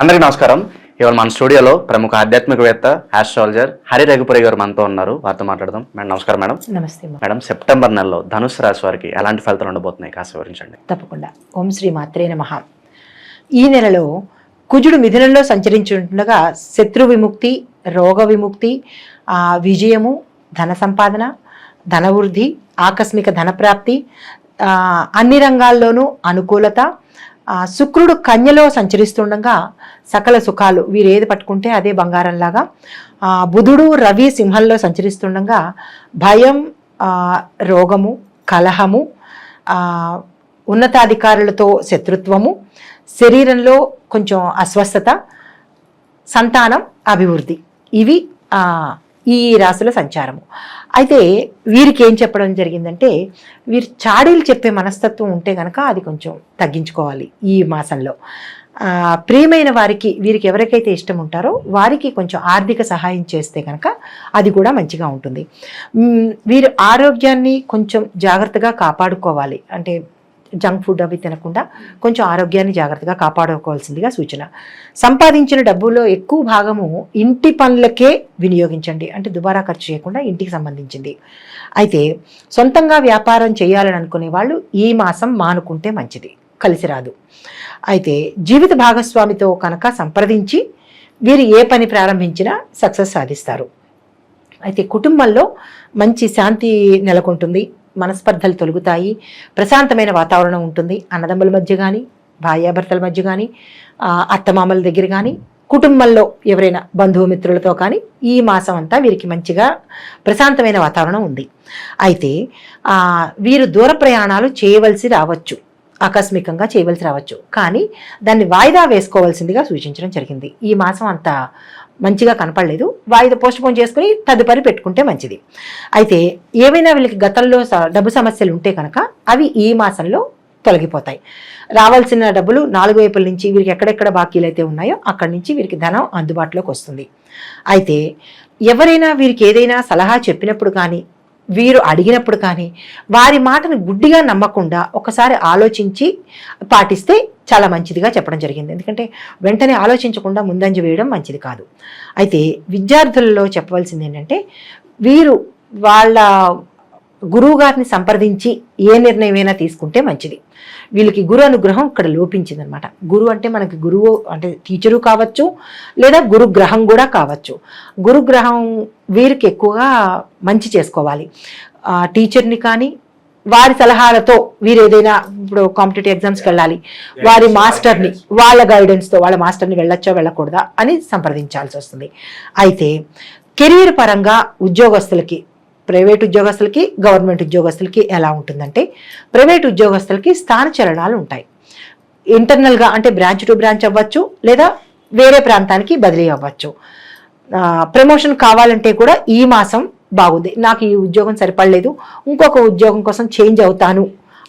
అందరికీ నమస్కారం. ఇవాళ మన స్టూడియోలో ప్రముఖ ఆధ్యాత్మికవేత్త ఆస్ట్రాలజర్ హరి రఘుపురి గారు మనతో ఉన్నారు. వారితో మాట్లాడదాం. మేడం నమస్కారం. మేడం నమస్తే. మేడం, సెప్టెంబర్ నెలలో ధనుసు రాశి వారికి ఎలాంటి ఫలితాలు ఉండబోతున్నాయి కాస్త వివరించండి. తప్పకుండా. ఓం శ్రీ మాత్రే నమః. ఈ నెలలో కుజుడు మిథునంలో సంచరించుండగా శత్రు విముక్తి, రోగ విముక్తి, విజయము, ధన సంపాదన, ధనవృద్ధి, ఆకస్మిక ధనప్రాప్తి, అన్ని రంగాల్లోనూ అనుకూలత. శుక్రుడు కన్యలో సంచరిస్తుండగా సకల సుఖాలు, వీరు ఏది పట్టుకుంటే అదే బంగారంలాగా. బుధుడు రవి సింహంలో సంచరిస్తుండగా భయం, రోగము, కలహము, ఉన్నతాధికారులతో శత్రుత్వము, శరీరంలో కొంచెం అస్వస్థత, సంతానం అభివృద్ధి. ఇవి ఈ రాశుల సంచారము. అయితే వీరికి ఏం చెప్పడం జరిగిందంటే, వీరు చాడీలు చెప్పే మనస్తత్వం ఉంటే కనుక అది కొంచెం తగ్గించుకోవాలి ఈ మాసంలో. ప్రియమైన వారికి, వీరికి ఎవరికైతే ఇష్టం ఉంటారో వారికి కొంచెం ఆర్థిక సహాయం చేస్తే కనుక అది కూడా మంచిగా ఉంటుంది. వీరు ఆరోగ్యాన్ని కొంచెం జాగ్రత్తగా కాపాడుకోవాలి. అంటే జంక్ ఫుడ్ అవి తినకుండా కొంచెం ఆరోగ్యాన్ని జాగ్రత్తగా కాపాడుకోవాల్సిందిగా సూచన. సంపాదించిన డబ్బులో ఎక్కువ భాగము ఇంటి పనులకే వినియోగించండి. అంటే దుబారా ఖర్చు చేయకుండా ఇంటికి సంబంధించింది. అయితే సొంతంగా వ్యాపారం చేయాలని అనుకునే వాళ్ళు ఈ మాసం మానుకుంటే మంచిది, కలిసి రాదు. అయితే జీవిత భాగస్వామితో కనుక సంప్రదించి వీరు ఏ పని ప్రారంభించినా సక్సెస్ సాధిస్తారు. అయితే కుటుంబంలో మంచి శాంతి నెలకొంటుంది, మనస్పర్ధలు తొలగుతాయి, ప్రశాంతమైన వాతావరణం ఉంటుంది. అన్నదమ్ముల మధ్య కానీ, భార్యాభర్తల మధ్య కానీ, అత్తమామల దగ్గర కానీ, కుటుంబంలో ఎవరైనా బంధుమిత్రులతో కానీ ఈ మాసం అంతా వీరికి మంచిగా ప్రశాంతమైన వాతావరణం ఉంది. అయితే వీరు దూర ప్రయాణాలు చేయవలసి రావచ్చు, ఆకస్మికంగా చేయవలసి రావచ్చు. కానీ దాన్ని వాయిదా వేసుకోవాల్సిందిగా సూచించడం జరిగింది. ఈ మాసం అంతా మంచిగా కనపడలేదు, వాయిదా పోస్ట్పోన్ చేసుకుని తదుపరి పెట్టుకుంటే మంచిది. అయితే ఏవైనా వీళ్ళకి గతంలో డబ్బు సమస్యలు ఉంటే కనుక అవి ఈ మాసంలో తొలగిపోతాయి. రావాల్సిన డబ్బులు 4 వైపుల నుంచి వీరికి ఎక్కడెక్కడ బాకీలు అయితే ఉన్నాయో అక్కడి నుంచి వీరికి ధనం అందుబాటులోకి వస్తుంది. అయితే ఎవరైనా వీరికి ఏదైనా సలహా చెప్పినప్పుడు కానీ, వీరు అడిగినప్పుడు కానీ వారి మాటను గుడ్డిగా నమ్మకుండా ఒకసారి ఆలోచించి పాటిస్తే చాలా మంచిదిగా చెప్పడం జరిగింది. ఎందుకంటే వెంటనే ఆలోచించకుండా ముందంజ వేయడం మంచిది కాదు. అయితే విద్యార్థులలో చెప్పవలసింది ఏంటంటే, వీరు వాళ్ళ గురువు గారిని సంప్రదించి ఏ నిర్ణయమైనా తీసుకుంటే మంచిది. వీళ్ళకి గురు అనుగ్రహం ఇక్కడ లోపించిందనమాట. గురువు అంటే మనకి గురువు అంటే టీచరు కావచ్చు, లేదా గురుగ్రహం కూడా కావచ్చు. గురుగ్రహం వీరికి ఎక్కువగా మంచి చేసుకోవాలి. టీచర్ని కానీ వారి సలహాలతో వీరు ఏదైనా ఇప్పుడు కాంపిటేటివ్ ఎగ్జామ్స్కి వెళ్ళాలి, వారి మాస్టర్ని, వాళ్ళ గైడెన్స్తో వాళ్ళ మాస్టర్ని వెళ్ళొచ్చా వెళ్ళకూడదా అని సంప్రదించాల్సి వస్తుంది. అయితే కెరీర్ పరంగా ఉద్యోగస్తులకి, ప్రైవేట్ ఉద్యోగస్తులకి, గవర్నమెంట్ ఉద్యోగస్తులకి ఎలా ఉంటుందంటే, ప్రైవేట్ ఉద్యోగస్తులకి స్థానచలనాలు ఉంటాయి. ఇంటర్నల్గా అంటే బ్రాంచ్ టు బ్రాంచ్ అవ్వచ్చు, లేదా వేరే ప్రాంతానికి బదిలీ అవ్వచ్చు. ప్రమోషన్ కావాలంటే కూడా ఈ మాసం బాగుంది, నాకు ఈ ఉద్యోగం సరిపడలేదు, ఇంకొక ఉద్యోగం కోసం చేంజ్ అవుతాను,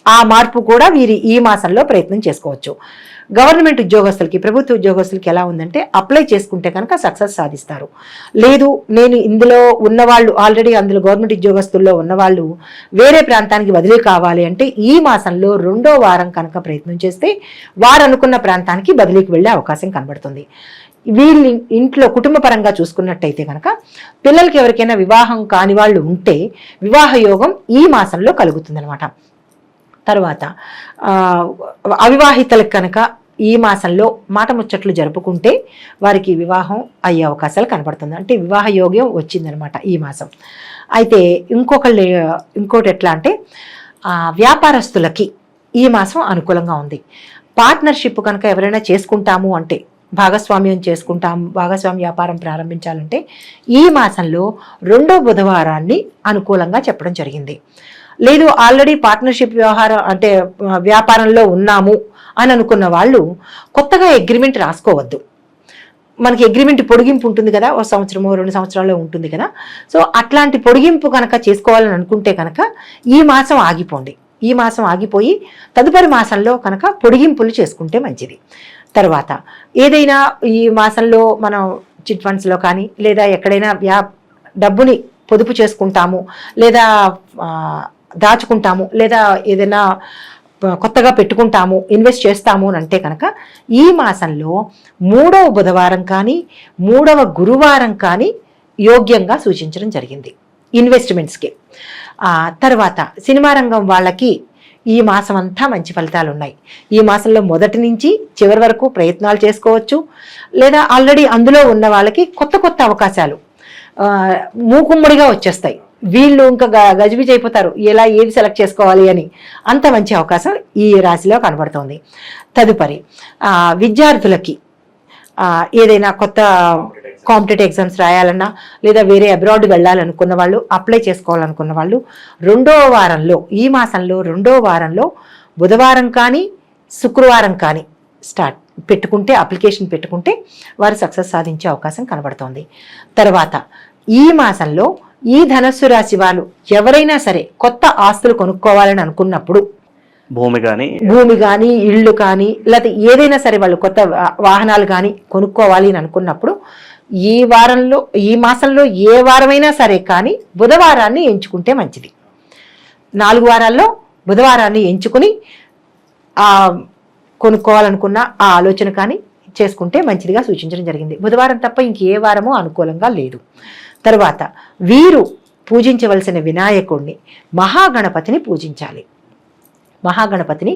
ఆ మార్పు కూడా వీరి ఈ మాసంలో ప్రయత్నం చేసుకోవచ్చు. గవర్నమెంట్ ఉద్యోగస్తులకి, ప్రభుత్వ ఉద్యోగస్తులకి ఎలా ఉందంటే, అప్లై చేసుకుంటే కనుక సక్సెస్ సాధిస్తారు. లేదు నేను ఇందులో ఉన్నవాళ్ళు ఆల్రెడీ అందులో గవర్నమెంట్ ఉద్యోగస్తుల్లో ఉన్నవాళ్ళు వేరే ప్రాంతానికి బదిలీ కావాలి అంటే ఈ మాసంలో 2వ వారం కనుక ప్రయత్నం చేస్తే వారు అనుకున్న ప్రాంతానికి బదిలీకి వెళ్ళే అవకాశం కనబడుతుంది. వీళ్ళ ఇంట్లో కుటుంబ పరంగా చూసుకున్నట్టయితే కనుక పిల్లలకి ఎవరికైనా వివాహం కాని వాళ్ళు ఉంటే వివాహ యోగం ఈ మాసంలో కలుగుతుందనమాట. తర్వాత అవివాహితలకు కనుక ఈ మాసంలో మాట ముచ్చట్లు జరుపుకుంటే వారికి వివాహం అయ్యే అవకాశాలు కనపడుతుంది. అంటే వివాహ యోగ్యం వచ్చిందనమాట ఈ మాసం. అయితే ఇంకోటి ఎట్లా అంటే, వ్యాపారస్తులకి ఈ మాసం అనుకూలంగా ఉంది. పార్ట్నర్షిప్ కనుక ఎవరైనా చేసుకుంటాము అంటే, భాగస్వామ్యం చేసుకుంటాం, భాగస్వామ్య వ్యాపారం ప్రారంభించాలంటే ఈ మాసంలో 2వ బుధవారాన్ని అనుకూలంగా చెప్పడం జరిగింది. లేదు ఆల్రెడీ పార్ట్నర్షిప్ వ్యవహారం అంటే వ్యాపారంలో ఉన్నాము అని అనుకున్న వాళ్ళు కొత్తగా అగ్రిమెంట్ రాసుకోవద్దు. మనకి అగ్రిమెంట్ పొడిగింపు ఉంటుంది కదా, 1 సంవత్సరమో 2 సంవత్సరాలు ఉంటుంది కదా. సో అట్లాంటి పొడిగింపు కనుక చేసుకోవాలని అనుకుంటే కనుక ఈ మాసం ఆగిపోండి. ఈ మాసం ఆగిపోయి తదుపరి మాసంలో కనుక పొడిగింపులు చేసుకుంటే మంచిది. తర్వాత ఏదైనా ఈ మాసంలో మనం చిట్ ఫండ్స్లో కానీ, లేదా ఎక్కడైనా డబ్బుని పొదుపు చేసుకుంటాము, లేదా దాచుకుంటాము, లేదా ఏదైనా కొత్తగా పెట్టుకుంటాము, ఇన్వెస్ట్ చేస్తాము అని అంటే కనుక ఈ మాసంలో 3వ బుధవారం కానీ 3వ గురువారం కానీ యోగ్యంగా సూచించడం జరిగింది ఇన్వెస్ట్మెంట్స్కి. తర్వాత సినిమా రంగం వాళ్ళకి ఈ మాసం అంతా మంచి ఫలితాలు ఉన్నాయి. ఈ మాసంలో మొదటి నుంచి చివరి వరకు ప్రయత్నాలు చేసుకోవచ్చు, లేదా ఆల్రెడీ అందులో ఉన్న వాళ్ళకి కొత్త కొత్త అవకాశాలు మూకుమ్మడిగా వచ్చేస్తాయి. వీళ్ళు ఇంకా గజిబిజి అయిపోతారు, ఎలా ఏది సెలెక్ట్ చేసుకోవాలి అని. అంత మంచి అవకాశం ఈ రాశిలో కనబడుతోంది. తదుపరి విద్యార్థులకి ఏదైనా కొత్త కాంపిటేటివ్ ఎగ్జామ్స్ రాయాలన్నా, లేదా వేరే అబ్రాడ్ వెళ్ళాలనుకున్న వాళ్ళు, అప్లై చేసుకోవాలనుకున్న వాళ్ళు 2వ వారంలో, ఈ మాసంలో 2వ వారంలో బుధవారం కానీ శుక్రవారం కానీ పెట్టుకుంటే, అప్లికేషన్ పెట్టుకుంటే వారు సక్సెస్ సాధించే అవకాశం కనబడుతోంది. తర్వాత ఈ మాసంలో ఈ ధనస్సు రాశి వాళ్ళు ఎవరైనా సరే కొత్త ఆస్తులు కొనుక్కోవాలని అనుకున్నప్పుడు, భూమి కానీ ఇళ్ళు కానీ, లేకపోతే ఏదైనా సరే వాళ్ళు కొత్త వాహనాలు కానీ కొనుక్కోవాలి అని అనుకున్నప్పుడు ఈ మాసంలో ఏ వారమైనా సరే కానీ బుధవారాన్ని ఎంచుకుంటే మంచిది. 4 వారాల్లో బుధవారాన్ని ఎంచుకుని కొనుక్కోవాలనుకున్న ఆ ఆలోచన కానీ చేసుకుంటే మంచిదిగా సూచించడం జరిగింది. బుధవారం తప్ప ఇంకే వారము అనుకూలంగా లేదు. తర్వాత వీరు పూజించవలసిన వినాయకుడిని, మహాగణపతిని పూజించాలి. మహాగణపతిని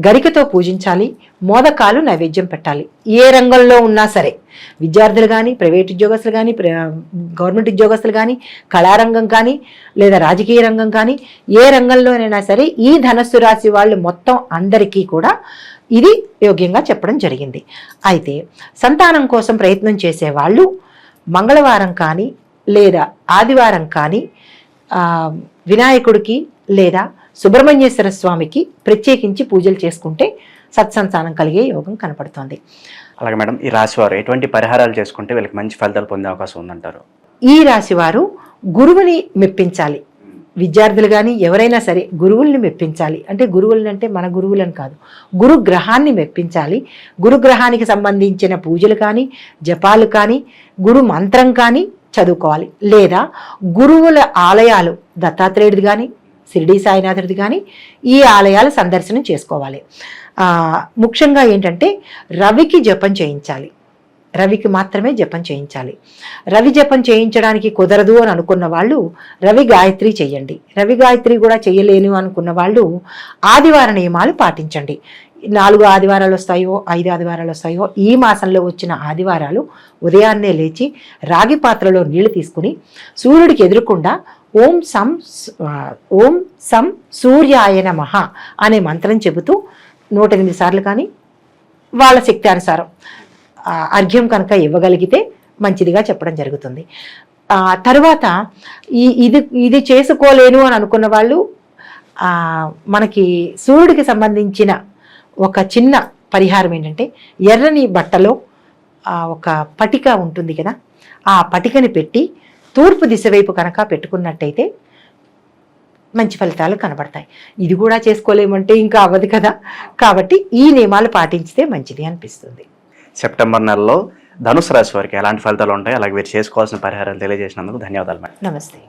గరికతో పూజించాలి. మోదకాలు నైవేద్యం పెట్టాలి. ఏ రంగంలో ఉన్నా సరే, విద్యార్థులు కానీ, ప్రైవేట్ ఉద్యోగస్తులు కానీ, గవర్నమెంట్ ఉద్యోగస్తులు కానీ, కళారంగం కానీ, లేదా రాజకీయ రంగం కానీ, ఏ రంగంలోనైనా సరే ఈ ధనస్సు రాశి వాళ్ళు మొత్తం అందరికీ కూడా ఇది యోగ్యంగా చెప్పడం జరిగింది. అయితే సంతానం కోసం ప్రయత్నం చేసేవాళ్ళు మంగళవారం కానీ లేదా ఆదివారం కానీ వినాయకుడికి లేదా సుబ్రహ్మణ్యేశ్వర స్వామికి ప్రత్యేకించి పూజలు చేసుకుంటే సత్సంతానం కలిగే యోగం కనపడుతోంది. అలాగే మేడం, ఈ రాశి వారు ఎటువంటి పరిహారాలు చేసుకుంటే వీళ్ళకి మంచి ఫలితాలు పొందే అవకాశం ఉందంటారు? ఈ రాశి వారు గురువుని మెప్పించాలి. విద్యార్థులు కానీ ఎవరైనా సరే గురువుల్ని మెప్పించాలి. అంటే గురువులని అంటే మన గురువులను కాదు, గురుగ్రహాన్ని మెప్పించాలి. గురుగ్రహానికి సంబంధించిన పూజలు కానీ, జపాలు కానీ, గురు మంత్రం కానీ చదువుకోవాలి. లేదా గురువుల ఆలయాలు, దత్తాత్రేయుడిది కానీ షిరిడీ సాయినాథుడిది కానీ, ఈ ఆలయాలు సందర్శనం చేసుకోవాలి. ముఖ్యంగా ఏంటంటే రవికి జపం చేయించాలి. రవికి మాత్రమే జపం చేయించాలి. రవి జపం చేయించడానికి కుదరదు అని అనుకున్న వాళ్ళు రవి గాయత్రి చెయ్యండి. రవి గాయత్రి కూడా చెయ్యలేను అనుకున్న వాళ్ళు ఆదివార నియమాలు పాటించండి. 4 ఆదివారాలు వస్తాయో 5 ఆదివారాలు వస్తాయో, ఈ మాసంలో వచ్చిన ఆదివారాలు ఉదయాన్నే లేచి రాగి పాత్రలో నీళ్లు తీసుకుని సూర్యుడికి ఎదురుకుండా ఓం సం సూర్యాయ నమః అనే మంత్రం చెబుతూ 108 సార్లు కానీ వాళ్ళ శక్తి అనుసారం అర్ఘ్యం కనుక ఇవ్వగలిగితే మంచిదిగా చెప్పడం జరుగుతుంది. తర్వాత ఇది చేసుకోలేను అని అనుకున్న వాళ్ళు మనకి సూర్యుడికి సంబంధించిన ఒక చిన్న పరిహారం ఏంటంటే, ఎర్రని బట్టలో ఒక పటిక ఉంటుంది కదా, ఆ పటికని పెట్టి తూర్పు దిశ వైపు కనుక పెట్టుకున్నట్టయితే మంచి ఫలితాలు కనబడతాయి. ఇది కూడా చేసుకోలేమంటే ఇంకా అవ్వదు కదా, కాబట్టి ఈ నియమాలు పాటించితే మంచిది అనిపిస్తుంది. సెప్టెంబర్ నెలలో ధనుసు రాశి వారికి ఎలాంటి ఫలితాలు ఉంటాయి, అలాగే వీరు చేసుకోవాల్సిన పరిహారాలు తెలియజేసినందుకు ధన్యవాదాలు మేడం. నమస్తే.